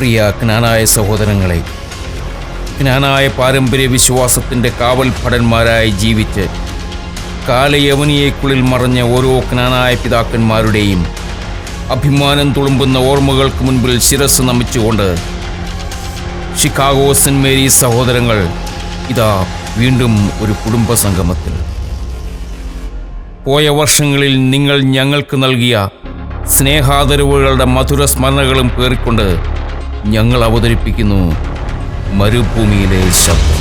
പ്രിയ ജ്ഞാനായ സഹോദരങ്ങളെ, ജ്ഞാനായ പാരമ്പര്യ വിശ്വാസത്തിൻ്റെ കാവൽ ഭടന്മാരായി ജീവിച്ച് കാലയവനിയേക്കുള്ളിൽ മറഞ്ഞ ഓരോ ജ്ഞാനായ പിതാക്കന്മാരുടെയും അഭിമാനം തുളുമ്പുന്ന ഓർമ്മകൾക്ക് മുൻപിൽ ശിരസ് നമിച്ചുകൊണ്ട് ഷിക്കാഗോ സെന്റ് മേരീസ് സഹോദരങ്ങൾ ഇതാ വീണ്ടും ഒരു കുടുംബ സംഗമത്തിൽ. പോയ വർഷങ്ങളിൽ നിങ്ങൾ ഞങ്ങൾക്ക് നൽകിയ സ്നേഹാദരവുകളുടെ മധുര സ്മരണകളും പേറിക്കൊണ്ട് ഞങ്ങൾ അവതരിപ്പിക്കുന്നു മരുഭൂമിയിലെ ശബ്ദം.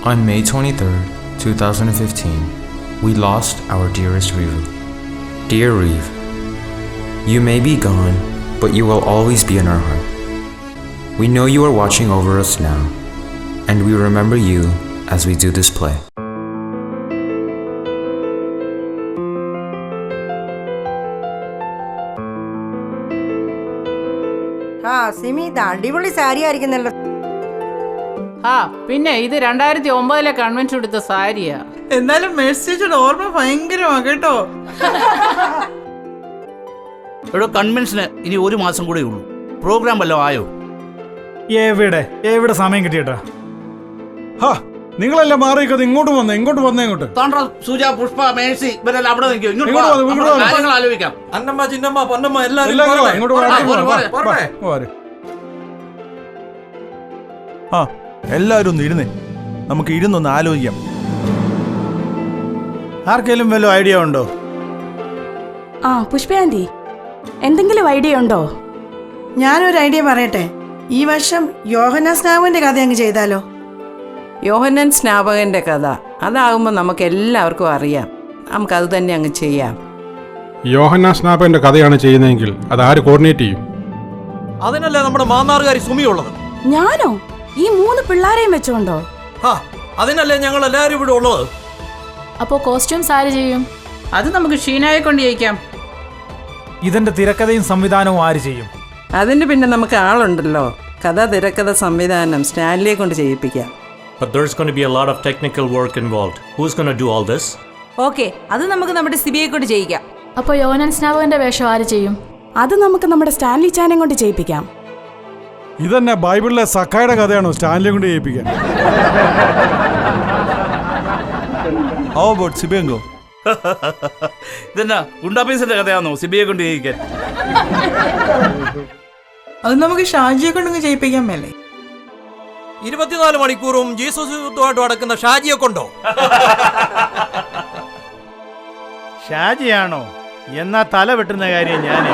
On May 23rd, 2015, we lost our dearest Reeve. Dear Reeve, you may be gone, but you will always be in our heart. We know you are watching over us now, and we remember you as we do this play. Simi, ഇത് അടിപൊളി സാരി ആയിരിക്കുന്നല്ലോ. പിന്നെ ഇത് 2009 convention എടുത്ത സാരിയാ. എന്നാലും മെസ്സേജുടെ ഓർമ്മ ഭയങ്കരമാ കേട്ടോ. കൺവെൻഷന് ഇനി 1 മാസം കൂടെ ഉള്ളൂ. പ്രോഗ്രാം വല്ലതും ആയോ? എവിടെ സമയം കിട്ടിയേട്ടാ? നിങ്ങളെല്ലാം മാറിക്കത് ഇങ്ങോട്ട് വന്നേ. സുജ, പുഷ്പ, മേഴ്സി ഇവരെല്ലാം അവിടെ നിൽക്കും. ഇങ്ങോട്ട് ആലോചിക്കാം. അന്നമ്മ, ചിന്നമ്മ, പൊന്നമ്മ എല്ലാവരും ഒന്ന് ഇരുന്നേ. നമുക്ക് ഇരുന്നൊന്ന് ആലോചിക്കാം. ആർക്കെങ്കിലും വല്ല ഐഡിയ ഉണ്ടോ? പുഷ്പയാന്റി, എന്തെങ്കിലും ഐഡിയ ഉണ്ടോ? ഞാനൊരു ഐഡിയ പറയട്ടെ. ഈ വർഷം യോഹന്നാൻ സ്നാപകന്റെ കഥ അങ്ങ് ചെയ്താലോ? യോഹന്നാൻ സ്നാപകന്റെ കഥ അതാകുമ്പോൾ നമുക്ക് എല്ലാവർക്കും അറിയാം. നമുക്കത് തന്നെ അങ്ങ് ചെയ്യാം. യോഹന്നാൻ സ്നാപകന്റെ കഥയാണ് ചെയ്യുന്നതെങ്കിൽ അത് ആര് കോർഡിനേറ്റ് ചെയ്യും? അതിനല്ലേ നമ്മുടെ മാന്നാറുകാരി സുമിയുള്ളത്. ഞാനോ? ഈ 3 പിള്ളേരെയും വെച്ചോണ്ടോ? അതിനല്ലേ ഞങ്ങൾ എല്ലാവരും ഇവിടെ ഉള്ളത്. അപ്പോ കോസ്റ്റ്യൂംസ് ആര് ചെയ്യും? അത് നമുക്ക് ഷീനായെ കൊണ്ട് ചെയ്യിക്കാം. ഇതിന്റെ തിരക്കഥയും സംവിധാനവും ആര് ചെയ്യും? അതിന് പിന്നെ നമുക്ക് ആളുണ്ടല്ലോ. കഥ, തിരക്കഥ, സംവിധാനം സ്റ്റാൻലിയെ കൊണ്ട് ചെയ്യിപ്പിക്കാം. But there's going to be a lot of technical work involved. Who's going to do all this? Okay, അത് നമുക്ക് നമ്മുടെ സിബിയെ കൊണ്ട് ചെയ്യിക്കാം. അപ്പോൾ യോഹന്നാൻ സ്നാപകന്റെ വേഷം ആര് ചെയ്യും? അത് നമുക്ക് നമ്മുടെ സ്റ്റാൻലി ചാനെ കൊണ്ട് ചെയ്യിപ്പിക്കാം. ഇതന്നെ ബൈബിളിലെ സഖായുടെ കഥയാണോ സ്റ്റാൻലിയെ കൊണ്ട് ചെയ്യിപ്പിക്കാൻ? ഇതെന്നാ ഗുണ്ടാപീസിന്റെ കഥയാണോ സിബിയെ കൊണ്ട് ചെയ്യിക്കാൻ? അത് നമുക്ക് ഷാജിയെ കൊണ്ടങ്ങ് ചെയ്യിപ്പിക്കാൻ മേലേ. 24 മണിക്കൂറും ജീസസ് യുദ്ധമായിട്ട് നടക്കുന്ന ഷാജിയെ കൊണ്ടോ? ഷാജിയാണോ? എന്നാ തല വെട്ടുന്ന കാര്യം ഞാനേ.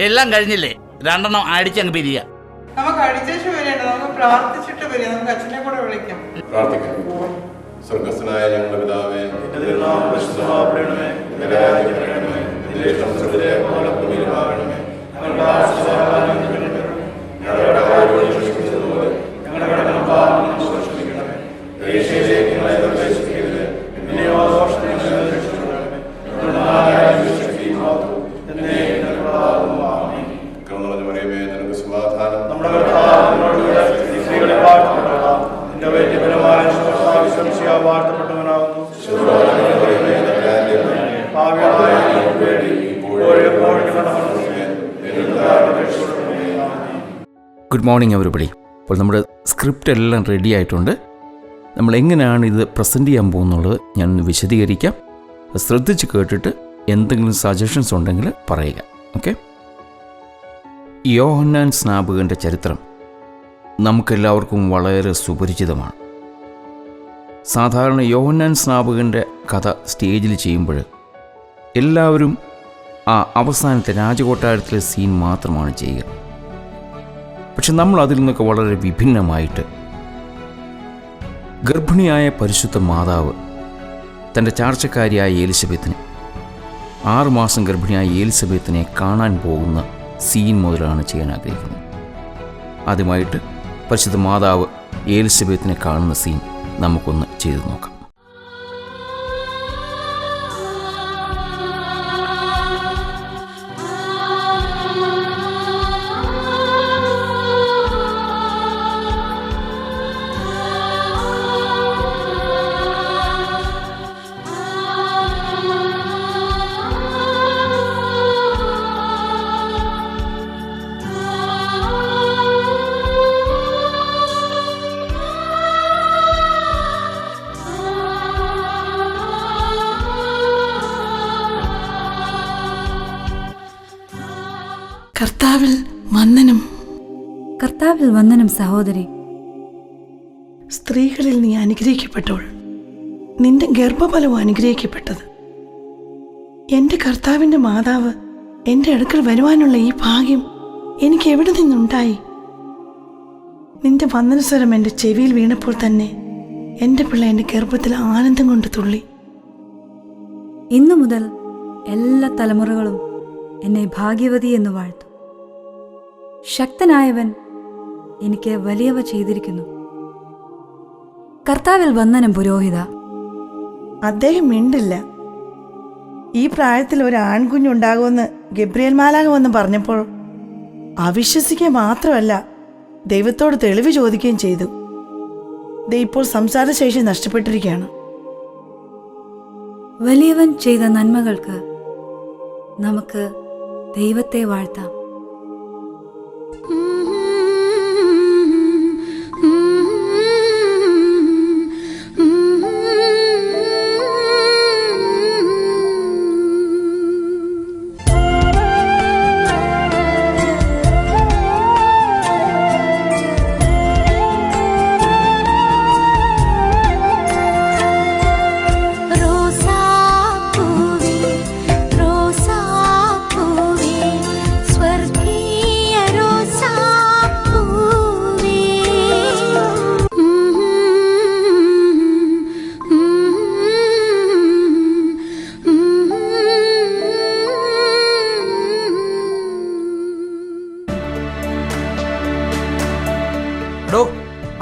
എല്ലാം കഴിഞ്ഞില്ലേ? 2 അടിച്ചങ്ങ് പിരിയാ. നമുക്ക് അടിച്ചേച്ച് വരേണ്ട, നമുക്ക് പ്രാർത്ഥിച്ചിട്ട് വരിക. നമുക്ക് അച്ഛനെ കൂടെ വിളിക്കാം. സ്വർഗസ്ഥനായ ഞങ്ങളുടെ പിതാവേ, ഗുഡ് മോർണിംഗ് എവരിബഡി. അപ്പോൾ നമ്മുടെ സ്ക്രിപ്റ്റ് എല്ലാം റെഡി ആയിട്ടുണ്ട്. നമ്മൾ എങ്ങനെയാണ് ഇത് പ്രസൻറ്റ് ചെയ്യാൻ പോകുന്നുള്ളത് ഞാനൊന്ന് വിശദീകരിക്കാം. ശ്രദ്ധിച്ച് കേട്ടിട്ട് എന്തെങ്കിലും സജഷൻസ് ഉണ്ടെങ്കിൽ പറയുക. ഓക്കെ. യോഹന്നാൻ സ്നാപകൻ്റെ ചരിത്രം നമുക്കെല്ലാവർക്കും വളരെ സുപരിചിതമാണ്. സാധാരണ യോഹന്നാൻ സ്നാപകൻ്റെ കഥ സ്റ്റേജിൽ ചെയ്യുമ്പോൾ എല്ലാവരും ആ അവസാനത്തെ രാജകൊട്ടാരത്തിലെ സീൻ മാത്രമാണ് ചെയ്യുക. പക്ഷെ നമ്മൾ അതിൽ നിന്നൊക്കെ വളരെ വിഭിന്നമായിട്ട് ഗർഭിണിയായ പരിശുദ്ധ മാതാവ് തൻ്റെ ചാർച്ചക്കാരിയായ എലിസബത്തിനെ 6 മാസം ഗർഭിണിയായ എലിസബത്തിനെ കാണാൻ പോകുന്ന സീൻ മുതലാണ് ചെയ്യാൻ ആഗ്രഹിക്കുന്നത്. ആദ്യമായിട്ട് പരിശുദ്ധ മാതാവ് എലിസബത്തിനെ കാണുന്ന സീൻ നമുക്കൊന്ന് ചെയ്തു നോക്കാം. കർത്താവിൽ വന്ദനം. കർത്താവിൽ വന്ദനം സഹോദരി. സ്ത്രീകളിൽ നീ അനുഗ്രഹിക്കപ്പെട്ടവൾ, നിന്റെ ഗർഭഫലവും അനുഗ്രഹിക്കപ്പെട്ടത്. എൻ്റെ കർത്താവിൻ്റെ മാതാവ് എൻ്റെ അടുക്കൽ വരുവാനുള്ള ഈ ഭാഗ്യം എനിക്ക് എവിടെ നിന്നുണ്ടായി? നിന്റെ വന്ദനസ്വരം എൻ്റെ ചെവിയിൽ വീണപ്പോൾ തന്നെ എൻ്റെ പിള്ള എൻ്റെ ഗർഭത്തിൽ ആനന്ദം കൊണ്ട് തുള്ളി. ഇന്നു മുതൽ എല്ലാ തലമുറകളും എന്നെ ഭാഗ്യവതി എന്ന് വാഴ്ത്തും. ശക്തനായവൻ എനിക്ക് വലിയവ ചെയ്തിരിക്കുന്നു. കർത്താവിൽ വന്ദനം പുരോഹിത. അദ്ദേഹം മിണ്ടില്ല. ഈ പ്രായത്തിൽ ഒരു ആൺകുഞ്ഞുണ്ടാകുമെന്ന് ഗബ്രിയേൽ മാലാഖ വന്ന് പറഞ്ഞപ്പോൾ അവിശ്വസിക്കുക മാത്രമല്ല, ദൈവത്തോട് തെളിവ് ചോദിക്കുകയും ചെയ്തു. ഇപ്പോൾ സംസാരശേഷി നഷ്ടപ്പെട്ടിരിക്കുകയാണ്. വലിയവൻ ചെയ്ത നന്മകൾക്ക് നമുക്ക് ദൈവത്തെ വാഴ്ത്താം.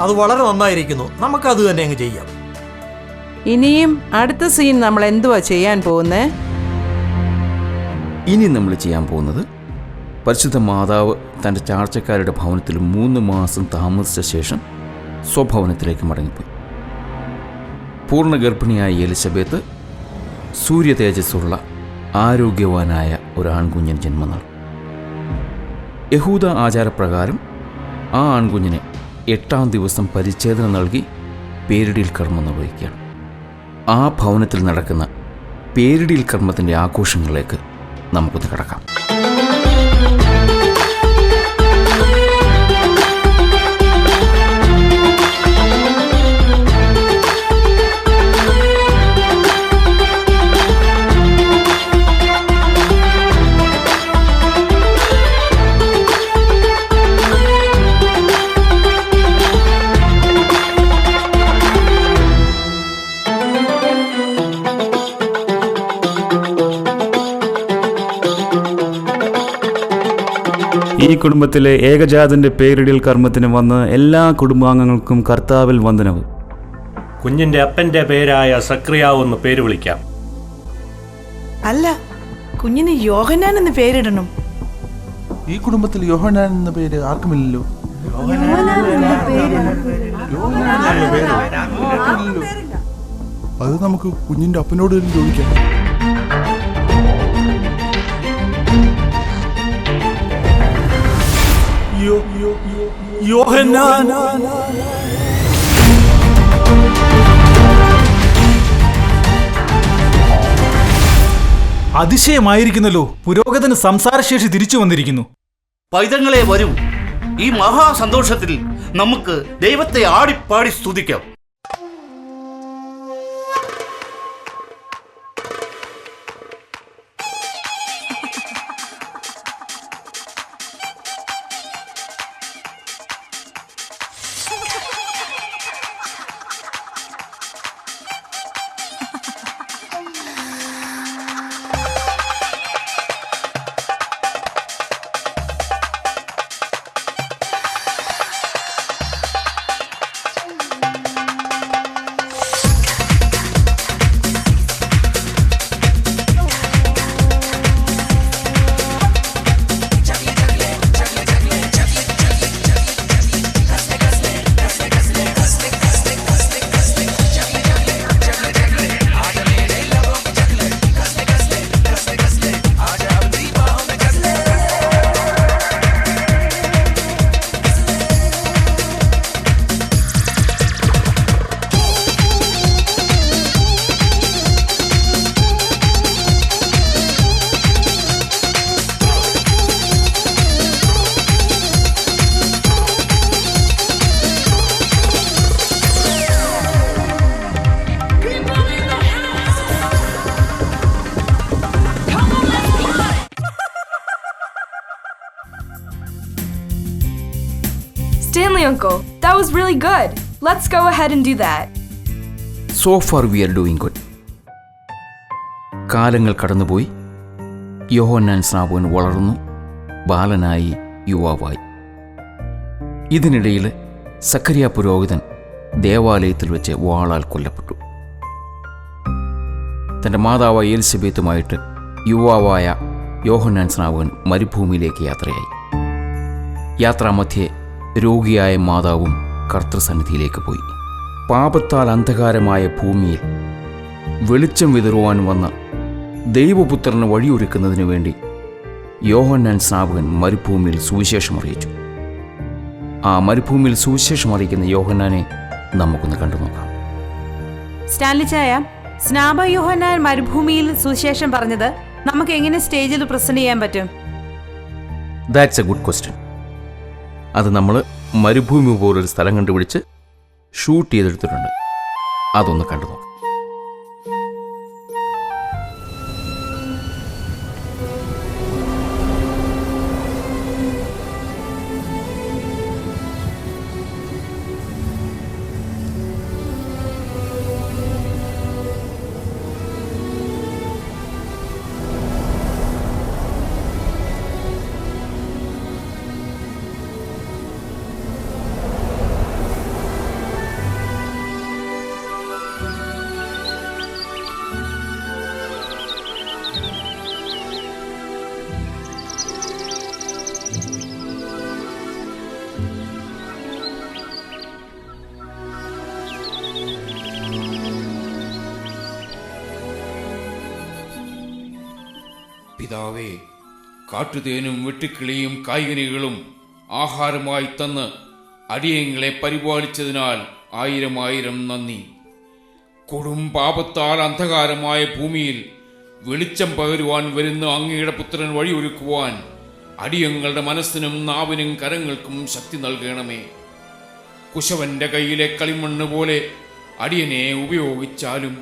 അത് വളരെ നന്നായിരിക്കുന്നു. നമുക്കത് തന്നെ അങ്ങ് ചെയ്യാം. ഇനിയും അടുത്ത സീൻ നമ്മൾ എന്തുവാ ചെയ്യാൻ പോകുന്നേ? ഇനി നമ്മൾ ചെയ്യാൻ പോകുന്നത്, പരിശുദ്ധ മാതാവ് തൻ്റെ ചാർച്ചക്കാരുടെ ഭവനത്തിൽ 3 മാസം താമസിച്ച ശേഷം സ്വഭവനത്തിലേക്ക് മടങ്ങിപ്പോയി. പൂർണ്ണ ഗർഭിണിയായ എലിസബത്ത് സൂര്യ തേജസ്സുള്ള ആരോഗ്യവാനായ ഒരു ആൺകുഞ്ഞിന് ജന്മനാൾ. യഹൂദ ആചാരപ്രകാരം ആ ആൺകുഞ്ഞിനെ 8-ാം ദിവസം പരിച്ഛേദന നൽകി പേരിടിയിൽ കർമ്മം നിർവഹിക്കുകയാണ്. ആ ഭവനത്തിൽ നടക്കുന്ന പേരിടിയിൽ കർമ്മത്തിൻ്റെ ആഘോഷങ്ങളിലേക്ക് നമുക്കൊന്ന് കടക്കാം. ഈ കുടുംബത്തിലെ ഏകജാതന്റെ പേരിടൽ കർമ്മത്തിന് വന്ന് എല്ലാ കുടുംബാംഗങ്ങൾക്കും കർത്താവിൽ വന്ദനവും. കുഞ്ഞിന്റെ അപ്പന്റെ പേരായ സക്രിയാവ് എന്ന് പേര് വിളിക്കാം. അല്ല, കുഞ്ഞിന് യോഹന്നാൻ എന്ന് പേരിടണം. ഈ കുടുംബത്തിൽ യോഹന്നാൻ എന്ന പേര് ആർക്കുമില്ലല്ലോ. അത് നമുക്ക് കുഞ്ഞിന്റെ അപ്പനോട് ചോദിക്കാം. യോഹന്നാൻ. അതിശയമായിരിക്കുന്നല്ലോ, പുരോഗതിന് സംസാരശേഷി തിരിച്ചു വന്നിരിക്കുന്നു. പൈതങ്ങളെ വരൂ, ഈ മഹാസന്തോഷത്തിൽ നമുക്ക് ദൈവത്തെ ആടിപ്പാടി സ്തുതിക്കാം. Uncle. That was really good. Let's go ahead and do that. So far V are doing good. കാലങ്ങൾ കടന്നുപോയി. യോഹന്നാൻ സ്നാപകൻ വളർന്നു, ബാലനായി, യുവാവായി. ഇതിനിടയിൽ സക്കറിയ പുരോഹിതൻ ദേവാലയത്തിൽ വെച്ച് വാളാൽ കൊല്ലപ്പെട്ടു. തൻ്റെ മാതാവായ എലിസബത്തുമായിട്ട് യുവാവായ യോഹന്നാൻ സ്നാപകൻ മരുഭൂമിയിലേക്ക് യാത്രയായി. യാത്രാമധ്യേ രോഗിയായ മാതാവും കർത്തൃസന്നിധിയിലേക്ക് പോയി. പാപത്താൽ അന്ധകാരമായ ഭൂമിയിൽ വെളിച്ചം വിതറുവാൻ വന്ന ദൈവപുത്രന് വഴിയൊരുക്കുന്നതിനു വേണ്ടി യോഹന്നാൻ സ്നാപകൻ മരുഭൂമിയിൽ സുവിശേഷം അറിയിച്ചു. ആ മരുഭൂമിയിൽ സുവിശേഷം അറിയിക്കുന്ന യോഹന്നാനെ നമുക്കൊന്ന് കണ്ടു നോക്കാം. സ്റ്റാൻലി ചായ, സ്നാപക യോഹന്നാൻ മരുഭൂമിയിൽ സുവിശേഷം പറഞ്ഞത് നമുക്ക് എങ്ങനെ സ്റ്റേജിൽ പ്രസന്റ് ചെയ്യാൻ പറ്റും? That's A good question. അത് നമ്മൾ മരുഭൂമി പോലൊരു സ്ഥലം കണ്ടുപിടിച്ച് ഷൂട്ട് ചെയ്തെടുത്തിട്ടുണ്ട്. അതൊന്ന് കണ്ടു നോക്കാം. പിതാവേ, കാട്ടുതേനും വെട്ടുക്കിളിയും കായ്കനികളും ആഹാരമായി തന്ന് അടിയങ്ങളെ പരിപാലിച്ചതിനാൽ 1000 നന്ദി. കൊടും പാപത്താൽ അന്ധകാരമായ ഭൂമിയിൽ വെളിച്ചം പകരുവാൻ വരുന്ന അങ്ങയുടെ പുത്രൻ വഴിയൊരുക്കുവാൻ അടിയങ്ങളുടെ മനസ്സിനും നാവിനും കരങ്ങൾക്കും ശക്തി നൽകണമേ. കുശവന്റെ കയ്യിലെ കളിമണ്ണ് പോലെ അടിയനെ ഉപയോഗിച്ചാലും.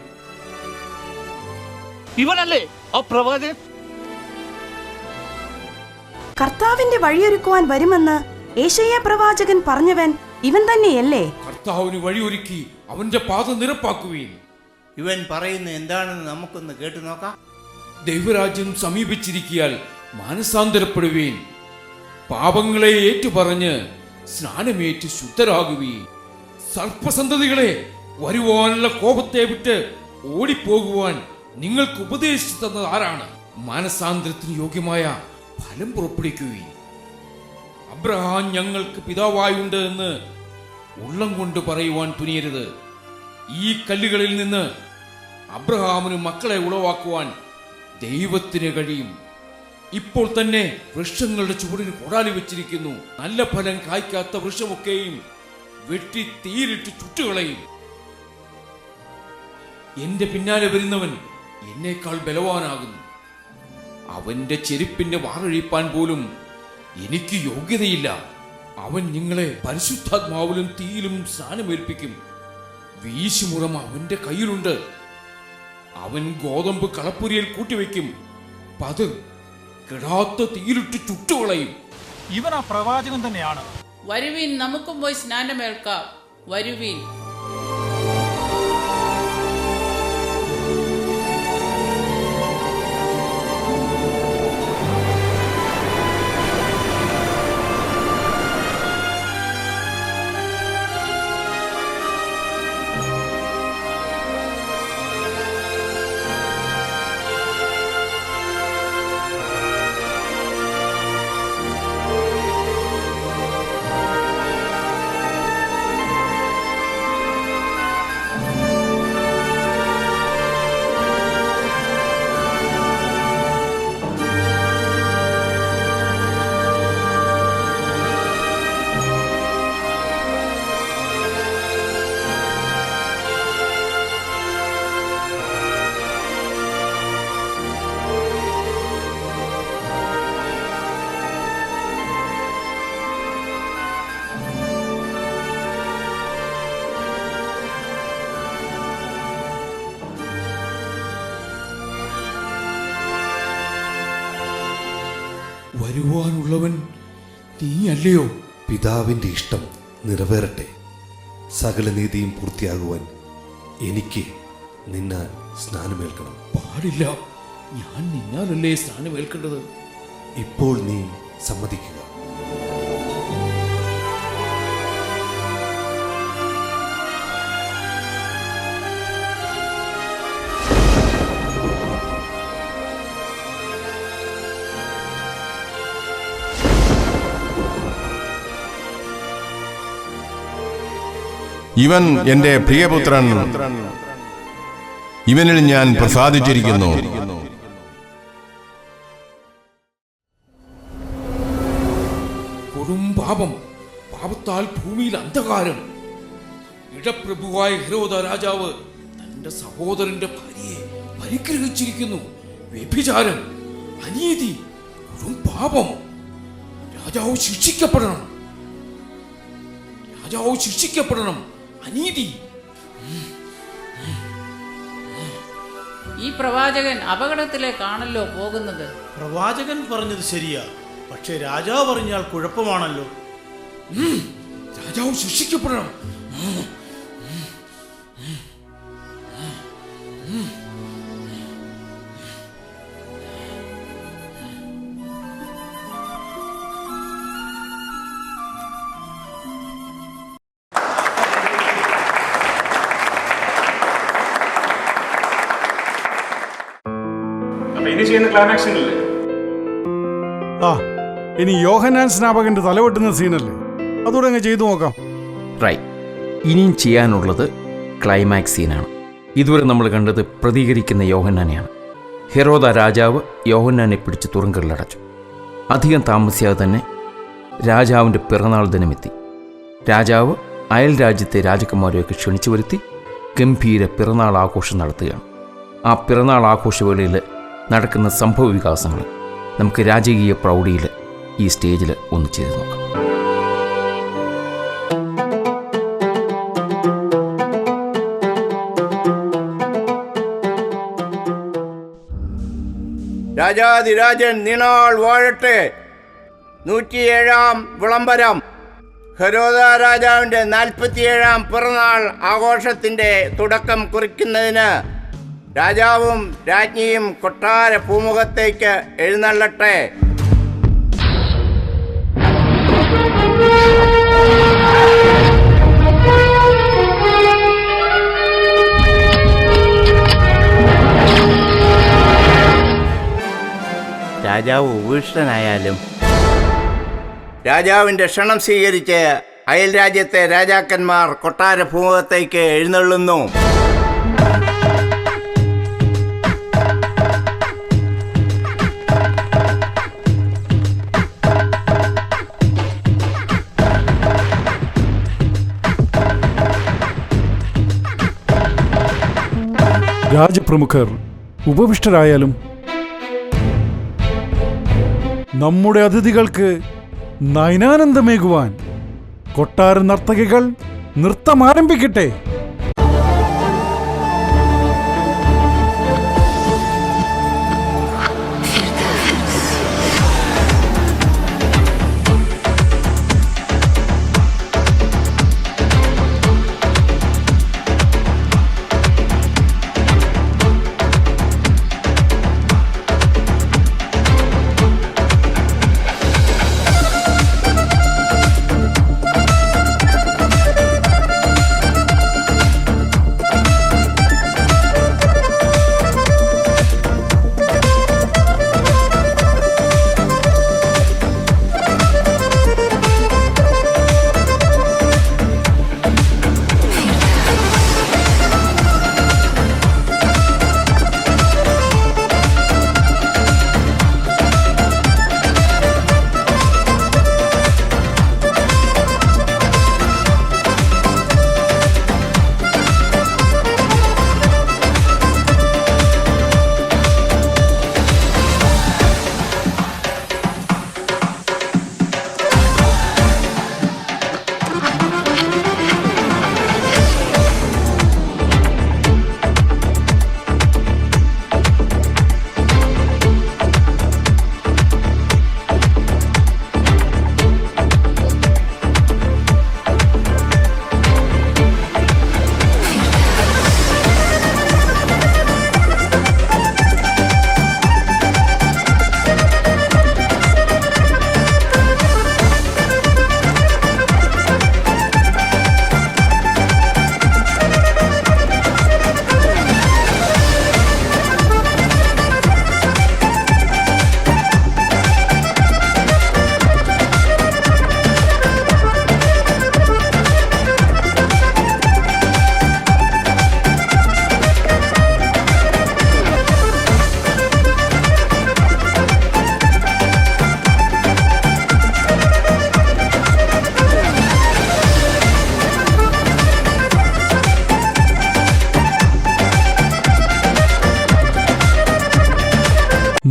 ഇവനല്ലേ ആ പ്രവാചകൻ? കർത്താവിന്റെ വഴിയൊരുക്കുവാൻ വരുമെന്ന് യേശയ്യാ പ്രവാചകൻ പറഞ്ഞവൻ ഇവൻ തന്നെയല്ലേ? കർത്താവിന് വഴിയൊരുക്കി അവന്റെ പാത നിരപ്പാക്കുവീൻ. ഇവൻ പറയുന്ന എന്താണെന്ന് നമുക്കൊന്ന് കേട്ടു നോക്കാം. ദൈവരാജ്യം സമീപിച്ചിരിക്കിയാൽ മാനസാന്തരപ്പെടുവീൻ. പാപങ്ങളെ ഏറ്റുപറഞ്ഞ് സ്നാനമേറ്റ് ശുദ്ധരാകുവീൻ. സർപ്പസന്തതികളെ, വരുവാനുള്ള കോപത്തെ വിട്ട് ഓടിപ്പോകുവാൻ നിങ്ങൾക്ക് ഉപദേശിച്ചു തന്നത് ആരാണ്? മാനസാന്തരത്തിന് യോഗ്യമായ ഫലം പുറപ്പെടുവിക്കുകയും അബ്രഹാം ഞങ്ങൾക്ക് പിതാവായുണ്ട് എന്ന് ഉള്ളം കൊണ്ട് പറയുവാൻ തുനിയരുത്. ഈ കല്ലുകളിൽ നിന്ന് അബ്രഹാമിന് മക്കളെ ഉളവാക്കുവാൻ ദൈവത്തിന് കഴിയും. ഇപ്പോൾ തന്നെ വൃക്ഷങ്ങളുടെ ചുവടിന് കൊടാലി വെച്ചിരിക്കുന്നു. നല്ല ഫലം കായ്ക്കാത്ത വൃക്ഷമൊക്കെയും വെട്ടി തീയിലിട്ട് ചുട്ടുകളയും. എന്റെ പിന്നാലെ വരുന്നവൻ എന്നേക്കാൾ ബലവാനാകുന്നു. അവന്റെ ചെരുപ്പിന്റെ വാറഴിപ്പാൻ പോലും എനിക്ക് യോഗ്യതയില്ല. അവൻ നിങ്ങളെ പരിശുദ്ധാത്മാവിലും തീയിലും സ്നാനമേൽപ്പിക്കും. വീശുമുറം അവന്റെ കയ്യിലുണ്ട്. അവൻ ഗോതമ്പ് കളപ്പുരിയിൽ കൂട്ടിവെക്കും. പത് കിടാത്ത തീയിലിട്ട് ചുട്ടുകളയും. ഇവൻ ആ പ്രവാചകൻ തന്നെയാണ്. വരുവീൻ, നമുക്കും പോയി സ്നാനമേൽക്കാം. വരുവീൻ. വരുവാനുള്ളവൻ നീ അല്ലയോ? പിതാവിന്റെ ഇഷ്ടം നിറവേറട്ടെ. സകല നീതിയും പൂർത്തിയാകുവാൻ എനിക്ക് നിന്നാൽ സ്നാനമേൽക്കണം. പാടില്ല, ഞാൻ നിന്നാലല്ലേ സ്നാനമേൽക്കേണ്ടത്. ഇപ്പോൾ നീ സമ്മതിക്കുക. ഇവൻ എന്റെ പ്രിയപുത്രൻ, ഇവനിൽ ഞാൻ പ്രസാദിച്ചിരിക്കുന്നു. കൊടും പാപം, പാപത്താൽ ഭൂമിയിൽ അന്ധകാരം. ഇടപ്രഭുവായ ഹെരോദ രാജാവ് തന്റെ സഹോദരന്റെ ഭാര്യയെ പരിഗ്രഹിച്ചിരിക്കുന്നു. വ്യഭിചാരം, അനീതി, കൊടും പാപം. രാജാവ് ശിക്ഷിക്കപ്പെടണം. രാജാവ് ശിക്ഷിക്കപ്പെടണം. അനീതി. ഈ പ്രവാചകൻ അപകടത്തിലേക്കാണല്ലോ പോകുന്നത്. പ്രവാചകൻ പറഞ്ഞത് ശരിയാ, പക്ഷെ രാജാവ് പറഞ്ഞാൽ കുഴപ്പമാണല്ലോ. രാജാവ് ശിക്ഷിക്കപ്പെടണം. ഇനി ചെയ്യുന്ന ക്ലൈമാക്സ് സീനല്ലേ? ആ, ഇനി യോഹന്നാൻ സ്നാപകന്റെ തലവെട്ടുന്ന സീനല്ലേ, അതുകൂടെ അങ്ങ് ചെയ്തു നോക്കാം. റൈറ്റ്. ഇനിയും ചെയ്യാനുള്ളത് ക്ലൈമാക്സ് സീനാണ്. ഇതുവരെ നമ്മൾ കണ്ടത് പ്രതികരിക്കുന്ന യോഹന്നാനെയാണ്. ഹെരോദ രാജാവ് യോഹന്നാനെ പിടിച്ച് തുറങ്കലിലടച്ചു. അധികം താമസിയാതെ തന്നെ രാജാവിൻ്റെ പിറന്നാൾ ദിനമെത്തി. രാജാവ് അയൽ രാജ്യത്തെ രാജകുമാരെയൊക്കെ ക്ഷണിച്ചു വരുത്തി ഗംഭീര പിറന്നാൾ ആഘോഷം നടത്തുകയാണ്. ആ പിറന്നാൾ ആഘോഷവേളയിൽ നടക്കുന്ന സംഭവ വികാസങ്ങൾ നമുക്ക് രാജകീയ പ്രൗഢിയിൽ ഈ സ്റ്റേജിൽ ഒന്ന് ചെയ്ത് നോക്കാം. രാജാതിരാജൻ നീണാൾ വാഴട്ടെ. 107 വിളംബരം. ഹെരോദ രാജാവിൻ്റെ 47 പിറന്നാൾ ആഘോഷത്തിൻ്റെ തുടക്കം കുറിക്കുന്നതിന് രാജാവും രാജ്ഞിയും കൊട്ടാര പൂമുഖത്തേക്ക് എഴുന്നള്ളട്ടെ. രാജാവ് ഉപവിഷ്ടനായാലും രാജാവിൻ്റെ ക്ഷണം സ്വീകരിച്ച് അയൽ രാജ്യത്തെ രാജാക്കന്മാർ കൊട്ടാര പൂമുഖത്തേക്ക് എഴുന്നള്ളുന്നു. രാജപ്രമുഖർ ഉപവിഷ്ടരായാലും നമ്മുടെ അതിഥികൾക്ക് നയനാനന്ദമേകുവാൻ കൊട്ടാര നർത്തകികൾ നൃത്തം ആരംഭിക്കട്ടെ.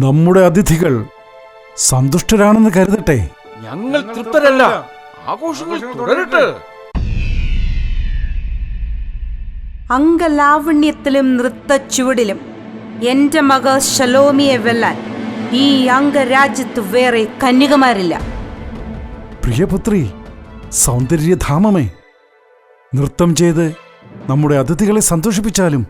നമ്മുടെ അതിഥികൾ സന്തുഷ്ടരാണെന്ന് കരുതട്ടെ. ഞങ്ങൾ തൃപ്തരല്ല. ആഘോഷങ്ങൾ തുടരട്ടെ. അംഗലാവണ്യത്തിലും നൃത്തച്ചുവടിലും എൻ്റെ മകൾ ശലോമിയെ വെല്ലാൻ ഈ അംഗരാജ്യത്ത് വേറെ കന്യകമാരില്ല. പ്രിയപുത്രി, സൗന്ദര്യധാമമേ, നൃത്തം ചെയ്ത് നമ്മുടെ അതിഥികളെ സന്തോഷിപ്പിച്ചാലും.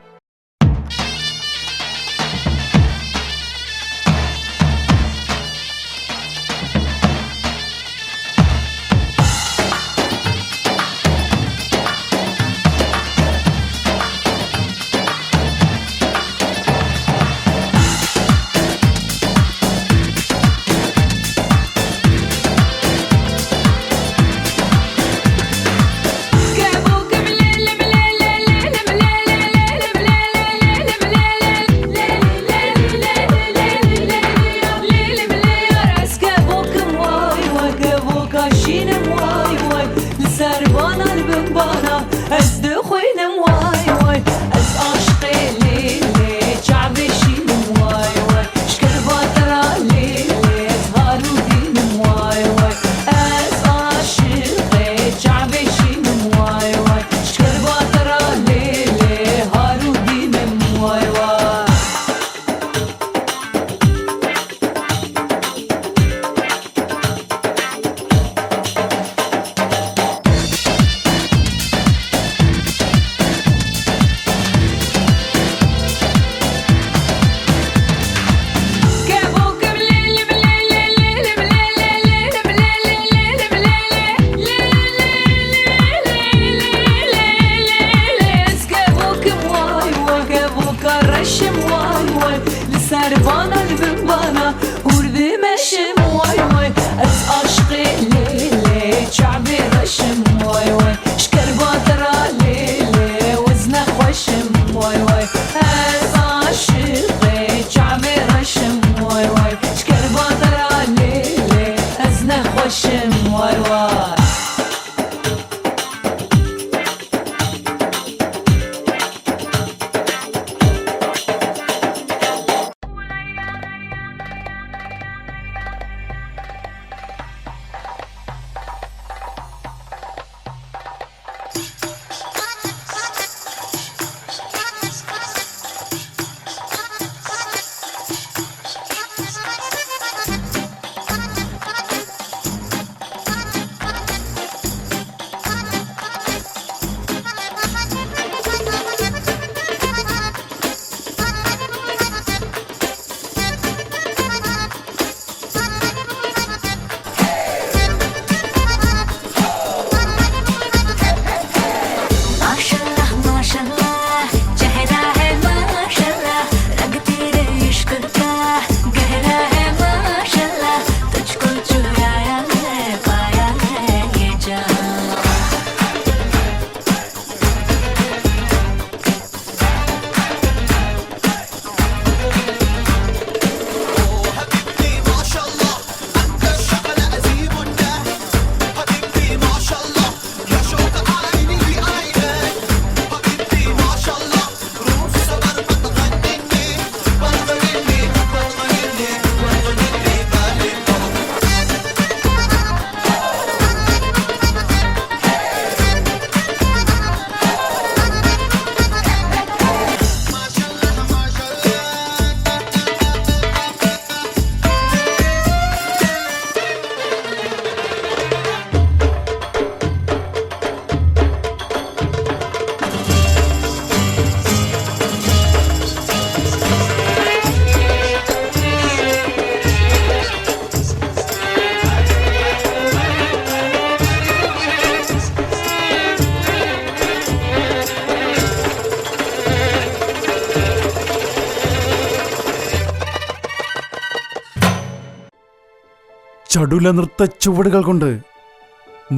ചടുല നൃത്ത ചുവടുകൾ കൊണ്ട്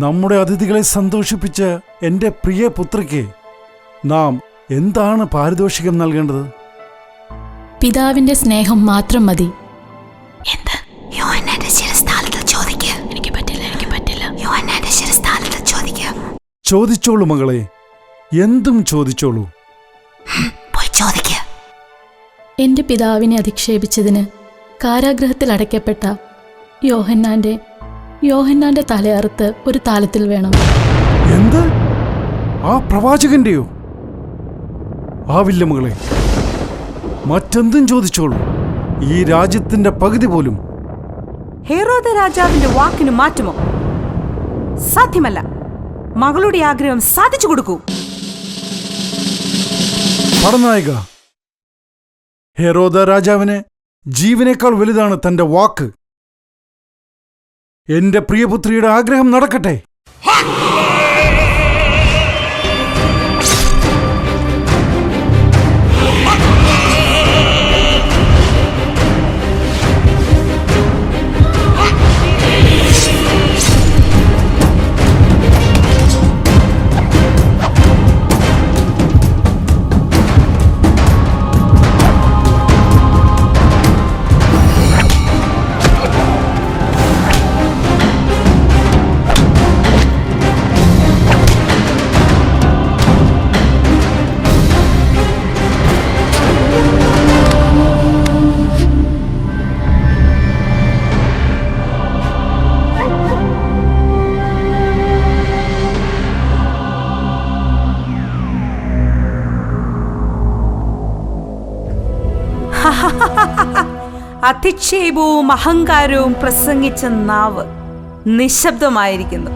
നമ്മുടെ അതിഥികളെ സന്തോഷിപ്പിച്ച എൻ്റെ പ്രിയ പുത്രിക്ക് നാം എന്താണ് പാരിതോഷികം നൽകേണ്ടത്? പിതാവിന്റെ സ്നേഹം മാത്രം മതി. ചോദിച്ചോളൂ മകളെ, എന്തും ചോദിച്ചോളൂ. എന്റെ പിതാവിനെ അധിക്ഷേപിച്ചതിന് കാരാഗ്രഹത്തിൽ അടയ്ക്കപ്പെട്ട യോഹന്നാന്റെ തലയറുത്ത് ഒരു താലത്തിൽ വേണം. എന്ത്? ആ പ്രവാചകന്റെയോ? ആവില്ല മകളെ, മറ്റെന്തും ചോദിച്ചോളൂ. ഈ രാജ്യത്തിന്റെ പകുതി പോലും. ഹെറോദ രാജാവിന്റെ വാക്കിന് മാറ്റുമോ? സാധ്യമല്ല. മകളുടെ ആഗ്രഹം സാധിച്ചു കൊടുക്കൂ. പടനായിക, ഹെറോദ രാജാവിന് ജീവനേക്കാൾ വലുതാണ് തന്റെ വാക്ക്. എന്റെ പ്രിയപുത്രിയുടെ ആഗ്രഹം നടക്കട്ടെ. അധിക്ഷേപവും അഹങ്കാരവും പ്രസംഗിച്ച നാവ് നിശബ്ദമായിരിക്കുന്നു.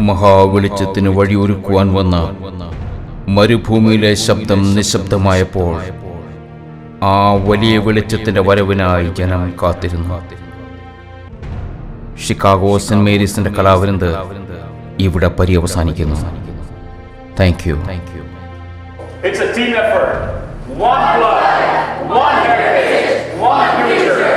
മഹാവെളിച്ചത്തിന് വഴിയൊരുക്കുവാൻ വന്ന മരുഭൂമിയിലെ ശബ്ദം നിശബ്ദമായപ്പോൾ ആ വലിയ വെളിച്ചത്തിന്റെ വരവിനായി ജനം കാത്തിരുന്നു. ഷിക്കാഗോ സെന്റ് മേരീസിന്റെ കലാവിരുന്ന് ഇവിടെ പര്യവസാനിക്കുന്നു. Thank you. It's a team effort. One blood, one heritage, one future.